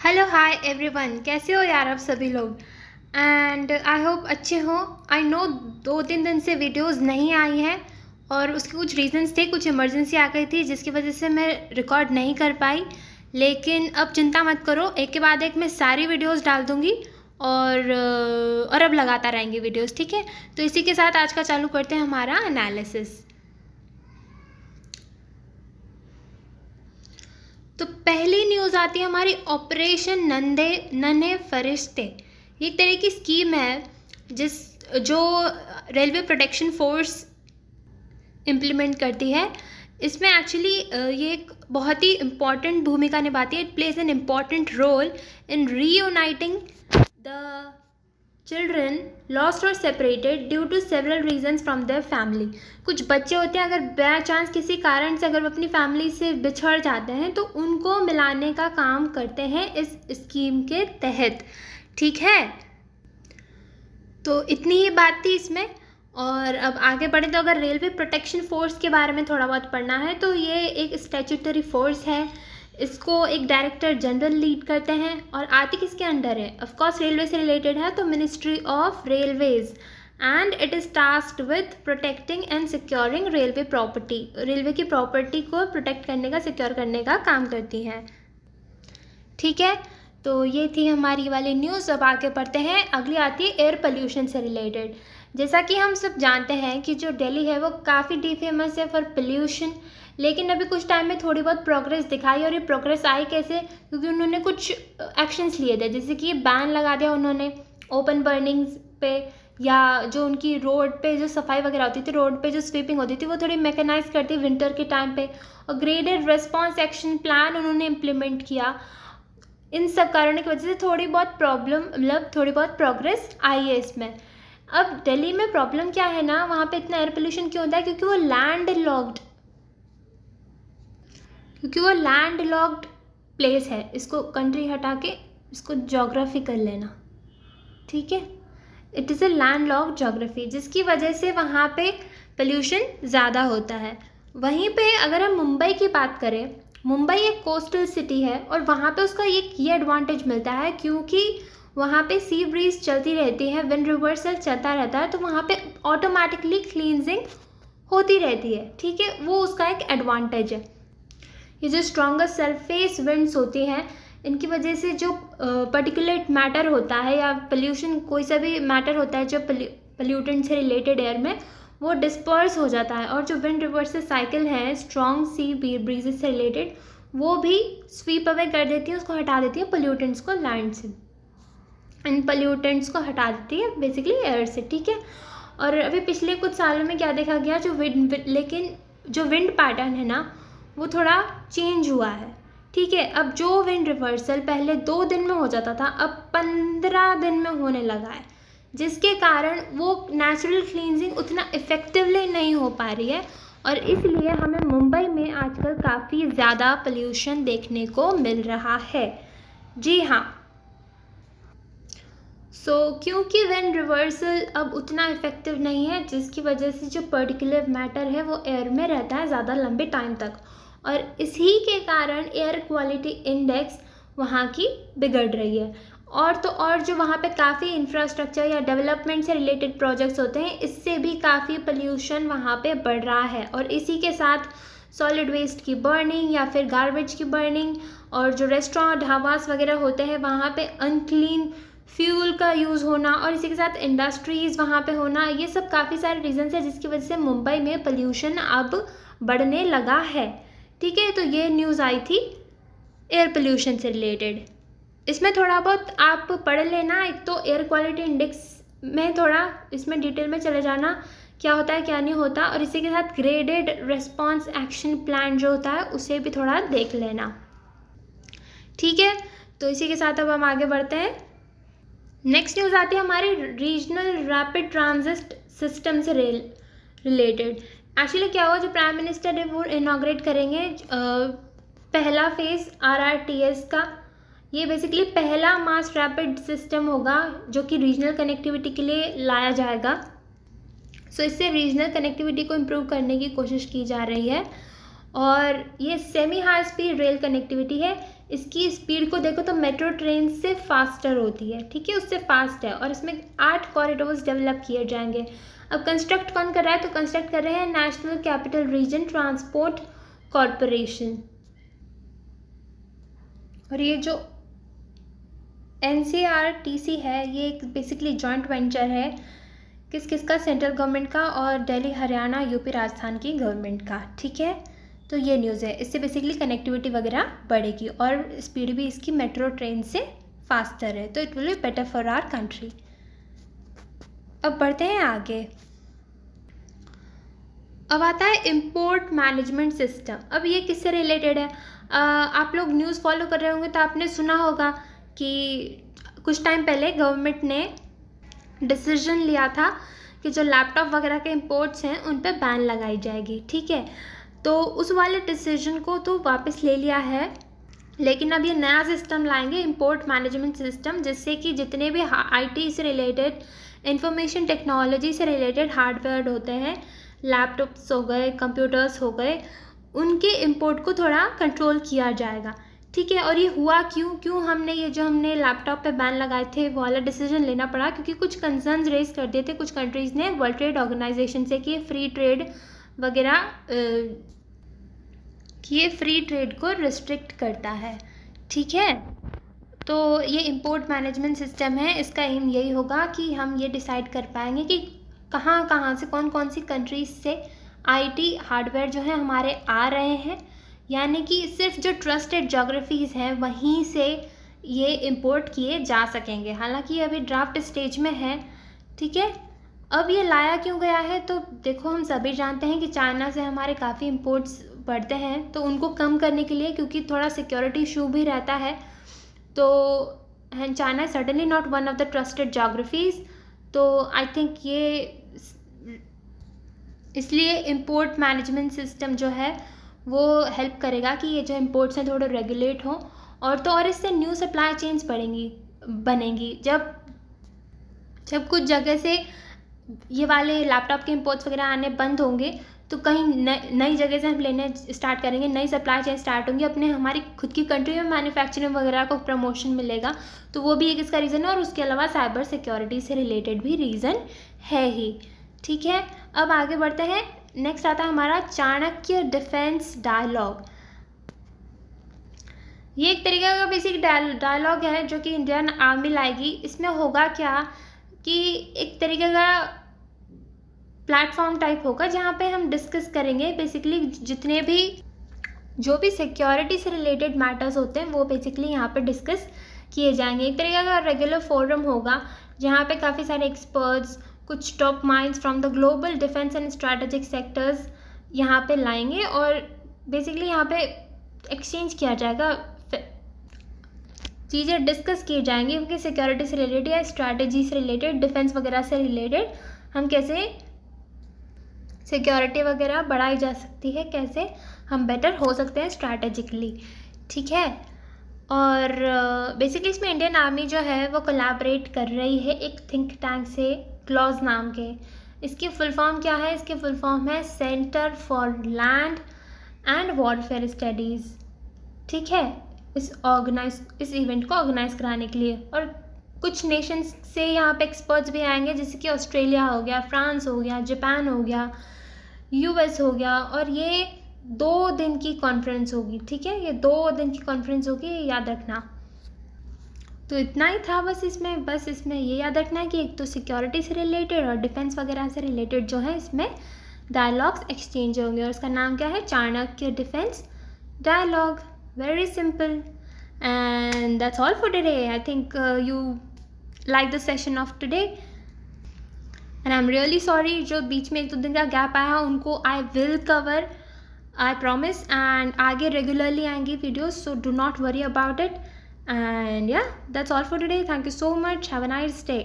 Hello hi everyone, कैसे हो यार आप सभी लोग। एंड आई होप अच्छे हो। आई नो 2-3 दिन से वीडियोस नहीं आई हैं और उसके कुछ रीजंस थे, कुछ इमरजेंसी आ गई थी जिसकी वजह से मैं रिकॉर्ड नहीं कर पाई। लेकिन अब चिंता मत करो, एक के बाद एक मैं सारी वीडियोस डाल दूँगी और अब लगाता रहेंगे वीडियोस, ठीक है। तो इसी के साथ आज का चालू करते हैं हमारा एनालिसिस। तो पहली न्यूज़ आती है हमारी ऑपरेशन नन्हे फरिश्ते। ये एक तरह की स्कीम है जो रेलवे प्रोटेक्शन फोर्स इम्प्लीमेंट करती है। इसमें एक्चुअली ये एक बहुत ही इम्पॉर्टेंट भूमिका निभाती है। It plays an important role in reuniting the children lost और separated due to several reasons from their family. कुछ बच्चे होते हैं, अगर बाय चांस किसी कारण से अगर वो अपनी फैमिली से बिछड़ जाते हैं तो उनको मिलाने का काम करते हैं इस स्कीम के तहत, ठीक है। तो इतनी ही बात थी इसमें। और अब आगे बढ़े तो अगर रेलवे प्रोटेक्शन फोर्स के बारे में थोड़ा बहुत पढ़ना है तो ये एक स्टैट्यूटरी फोर्स है। इसको एक डायरेक्टर जनरल लीड करते हैं और आती किसके अंडर है, ऑफ कोर्स रेलवे से रिलेटेड है, तो ministry of railways. And it is tasked with protecting and securing railway property. Railway की प्रॉपर्टी को प्रोटेक्ट करने का, सिक्योर करने का काम करती है, ठीक है। तो ये थी हमारी वाली न्यूज़। अब आगे बढ़ते हैं, अगली आती है एयर पोल्यूशन से रिलेटेड। जैसा कि हम सब जानते हैं कि जो दिल्ली है वो काफ़ी डी फेमस है फॉर पोल्यूशन, लेकिन अभी कुछ टाइम में थोड़ी बहुत प्रोग्रेस दिखाई। और ये प्रोग्रेस आई कैसे, क्योंकि उन्होंने कुछ एक्शंस लिए थे, जैसे कि बैन लगा दिया उन्होंने ओपन बर्निंग्स पे, या जो उनकी रोड पे जो सफाई वगैरह होती थी, रोड पे जो स्वीपिंग होती थी वो थोड़ी मैकेनाइज करती विंटर के टाइम पे। और ग्रेडेड रिस्पॉन्स एक्शन प्लान उन्होंने इम्प्लीमेंट किया। इन सब कारणों की वजह से थोड़ी बहुत प्रॉब्लम, मतलब थोड़ी बहुत प्रोग्रेस आई है इसमें। अब दिल्ली में प्रॉब्लम क्या है ना, वहाँ पे इतना एयर पोल्यूशन क्यों होता है, क्योंकि वो लैंड लॉक्ड प्लेस है। इसको कंट्री हटा के इसको ज्योग्राफी कर लेना, ठीक है। It is a land locked geography, जिसकी वजह से वहाँ पे पोल्यूशन ज़्यादा होता है। वहीं पे अगर हम मुंबई की बात करें, मुंबई एक कोस्टल सिटी है और वहाँ पे उसका एक ये एडवांटेज मिलता है क्योंकि वहाँ पे सी ब्रीज चलती रहती है, विंड रिवर्सल चलता रहता है, तो वहाँ पे ऑटोमेटिकली क्लींजिंग होती रहती है, ठीक है। वो उसका एक एडवांटेज है। ये जो स्ट्रॉन्गर सरफेस विंड्स होती हैं, इनकी वजह से जो पर्टिकुलेट मैटर होता है या पोल्यूशन, कोई सा भी मैटर होता है जो पोल्यूटेंट से रिलेटेड एयर में, वो डिस्पर्स हो जाता है। और जो विंड रिवर्सल साइकिल है स्ट्रॉन्ग सी ब्रीजेस से रिलेटेड, वो भी स्वीप अवे कर देती है, उसको हटा देती है पोल्यूटेंट्स को लैंड से, इन पोल्यूटेंट्स को हटा देती है बेसिकली एयर से, ठीक है। और अभी पिछले कुछ सालों में क्या देखा गया, लेकिन जो विंड पैटर्न है ना वो थोड़ा चेंज हुआ है, ठीक है। अब जो विंड रिवर्सल पहले 2 दिन में हो जाता था, अब 15 दिन में होने लगा है, जिसके कारण वो नेचुरल क्लींजिंग उतना इफ़ेक्टिवली नहीं हो पा रही है। और इसलिए हमें मुंबई में आजकल काफ़ी ज़्यादा पोल्यूशन देखने को मिल रहा है, जी हाँ। क्योंकि विंड रिवर्सल अब उतना इफ़ेक्टिव नहीं है, जिसकी वजह से जो पर्टिकुलर मैटर है वो एयर में रहता है ज़्यादा लंबे टाइम तक, और इसी के कारण एयर क्वालिटी इंडेक्स वहाँ की बिगड़ रही है। और जो वहाँ पे काफ़ी इंफ्रास्ट्रक्चर या डेवलपमेंट से रिलेटेड प्रोजेक्ट्स होते हैं, इससे भी काफ़ी पोल्यूशन वहाँ पे बढ़ रहा है। और इसी के साथ सॉलिड वेस्ट की बर्निंग या फिर गार्बेज की बर्निंग, और जो रेस्टोरेंट ढाबास वगैरह होते हैं वहाँ पे अनक्लीन फ्यूल का यूज़ होना, और इसी के साथ इंडस्ट्रीज़ वहाँ पे होना, ये सब काफ़ी सारे रीजंस है जिसकी वजह से मुंबई में पोल्यूशन अब बढ़ने लगा है, ठीक है। तो ये न्यूज़ आई थी एयर पोल्यूशन से रिलेटेड। इसमें थोड़ा बहुत आप पढ़ लेना, एक तो एयर क्वालिटी इंडेक्स में थोड़ा इसमें डिटेल में चले जाना क्या होता है क्या नहीं होता, और इसी के साथ ग्रेडेड रिस्पॉन्स एक्शन प्लान जो होता है उसे भी थोड़ा देख लेना, ठीक है। तो इसी के साथ अब हम आगे बढ़ते हैं। नेक्स्ट न्यूज़ आती है हमारे रीजनल रैपिड ट्रांजिट सिस्टम से रिलेटेड। एक्चुअली क्या हुआ, जो प्राइम मिनिस्टर है वो इनाग्रेट करेंगे पहला फेज़ RRTS का। ये बेसिकली पहला मास रैपिड सिस्टम होगा जो कि रीजनल कनेक्टिविटी के लिए लाया जाएगा। इससे रीजनल कनेक्टिविटी को इम्प्रूव करने की कोशिश की जा रही है। और ये semi high speed rail connectivity है। इसकी स्पीड को देखो तो मेट्रो ट्रेन से फास्टर होती है, ठीक है, उससे फास्ट है। और इसमें 8 कॉरिडोर्स डेवलप किए जाएंगे। अब कंस्ट्रक्ट कौन कर रहा है, तो कंस्ट्रक्ट कर रहे हैं national capital region transport corporation. और ये जो NCRTC है ये एक बेसिकली जॉइंट वेंचर है किसका, सेंट्रल गवर्नमेंट का और दिल्ली, हरियाणा, यूपी, राजस्थान की गवर्नमेंट का, ठीक है। तो ये न्यूज़ है, इससे बेसिकली कनेक्टिविटी वगैरह बढ़ेगी और स्पीड भी इसकी मेट्रो ट्रेन से फास्टर है, तो it will be better for our country. अब बढ़ते हैं आगे। अब आता है इम्पोर्ट मैनेजमेंट सिस्टम। अब ये किससे रिलेटेड है, आप लोग न्यूज़ फॉलो कर रहे होंगे तो आपने सुना होगा कि कुछ टाइम पहले गवर्नमेंट ने डिसीजन लिया था कि जो लैपटॉप वगैरह के इम्पोर्ट्स हैं उन पे बैन लगाई जाएगी, ठीक है। तो उस वाले डिसीजन को तो वापस ले लिया है, लेकिन अब ये नया सिस्टम लाएंगे इम्पोर्ट मैनेजमेंट सिस्टम, जिससे कि जितने भी IT से रिलेटेड, इंफॉर्मेशन टेक्नोलॉजी से रिलेटेड हार्डवेयर होते हैं, लैपटॉप्स हो गए, कंप्यूटर्स हो गए, उनके इम्पोर्ट को थोड़ा कंट्रोल किया जाएगा, ठीक है। और ये हुआ क्यों हमने लैपटॉप पे बैन लगाए थे वो वाला डिसीजन लेना पड़ा, क्योंकि कुछ कंसर्न्स रेज कर दिए थे कुछ कंट्रीज़ ने वर्ल्ड ट्रेड ऑर्गेनाइजेशन से कि फ्री ट्रेड वगैरह कि ये फ्री ट्रेड को रिस्ट्रिक्ट करता है, ठीक है। तो ये इम्पोर्ट मैनेजमेंट सिस्टम है, इसका एम यही होगा कि हम ये डिसाइड कर पाएंगे कि कहाँ से कौन सी कंट्रीज से IT हार्डवेयर जो है हमारे आ रहे हैं, यानी कि सिर्फ जो ट्रस्टेड जोग्राफीज़ हैं वहीं से ये इंपोर्ट किए जा सकेंगे। हालांकि ये अभी ड्राफ्ट स्टेज में है, ठीक है। अब ये लाया क्यों गया है, तो देखो हम सभी जानते हैं कि चाइना से हमारे काफ़ी इंपोर्ट्स बढ़ते हैं, तो उनको कम करने के लिए, क्योंकि थोड़ा सिक्योरिटी इशू भी रहता है, तो China is certainly not one of the trusted geographies. तो आई थिंक ये इसलिए इम्पोर्ट मैनेजमेंट सिस्टम जो है वो हेल्प करेगा कि ये जो इम्पोर्ट्स हैं थोड़े रेगुलेट हों, और इससे न्यू सप्लाई चेन्स बनेंगी। जब कुछ जगह से ये वाले लैपटॉप के इम्पोर्ट्स वगैरह आने बंद होंगे, तो कहीं नई जगह से हम लेने स्टार्ट करेंगे, नई सप्लाई चेन स्टार्ट होंगी, अपने हमारी खुद की कंट्री में मैन्युफैक्चरिंग वगैरह को प्रमोशन मिलेगा, तो वो भी एक इसका रीज़न है। और उसके अलावा साइबर सिक्योरिटी से रिलेटेड भी रीज़न है ही, ठीक है। अब आगे बढ़ते हैं, नेक्स्ट आता है हमारा चाणक्य डिफेंस डायलॉग। ये एक तरीके का बेसिक डायलॉग है जो कि इंडियन आर्मी लाएगी। इसमें होगा क्या कि एक तरीके का प्लेटफॉर्म टाइप होगा जहाँ पे हम डिस्कस करेंगे बेसिकली जितने भी जो भी सिक्योरिटी से रिलेटेड मैटर्स होते हैं वो बेसिकली यहाँ पे डिस्कस किए जाएंगे। एक तरीके का रेगुलर फोरम होगा जहाँ पे काफ़ी सारे एक्सपर्ट्स, कुछ top minds from the global defence and strategic sectors यहाँ पे लाएंगे और बेसिकली यहाँ पे एक्सचेंज किया जाएगा, चीज़ें डिस्कस की जाएंगी उनकी सिक्योरिटी से रिलेटेड या स्ट्रैटेजी से रिलेटेड, डिफेंस वगैरह से रिलेटेड, हम कैसे सिक्योरिटी वगैरह बढ़ाई जा सकती है, कैसे हम बेटर हो सकते हैं स्ट्रैटेजिकली, ठीक है। और बेसिकली इसमें इंडियन आर्मी जो है वो कोलैबोरेट कर रही है एक थिंक टैंक से, क्लॉज नाम के। इसकी फुल फॉर्म क्या है, इसकी फुल फॉर्म है centre for land and warfare studies, ठीक है, इस इवेंट को ऑर्गेनाइज कराने के लिए। और कुछ नेशंस से यहाँ पे एक्सपर्ट्स भी आएंगे जैसे कि ऑस्ट्रेलिया हो गया, फ्रांस हो गया, जापान हो गया, US हो गया। और ये 2 दिन की कॉन्फ्रेंस होगी, ठीक है, ये 2 दिन की कॉन्फ्रेंस होगी, ये याद रखना। तो इतना ही था बस इसमें ये याद रखना है कि एक तो सिक्योरिटी से रिलेटेड और डिफेंस वगैरह से रिलेटेड जो है इसमें डायलॉग्स एक्सचेंज होंगे और इसका नाम क्या है, Chanakya defence dialogue. Very simple, and that's all for today. I think you like the session of today, and I'm really sorry जो बीच में 1-2 दिन का गैप आया उनको I will cover, I promise, and आगे regularly आएंगी videos, so do not worry about it. And yeah, that's all for today. Thank you so much. Have a nice day.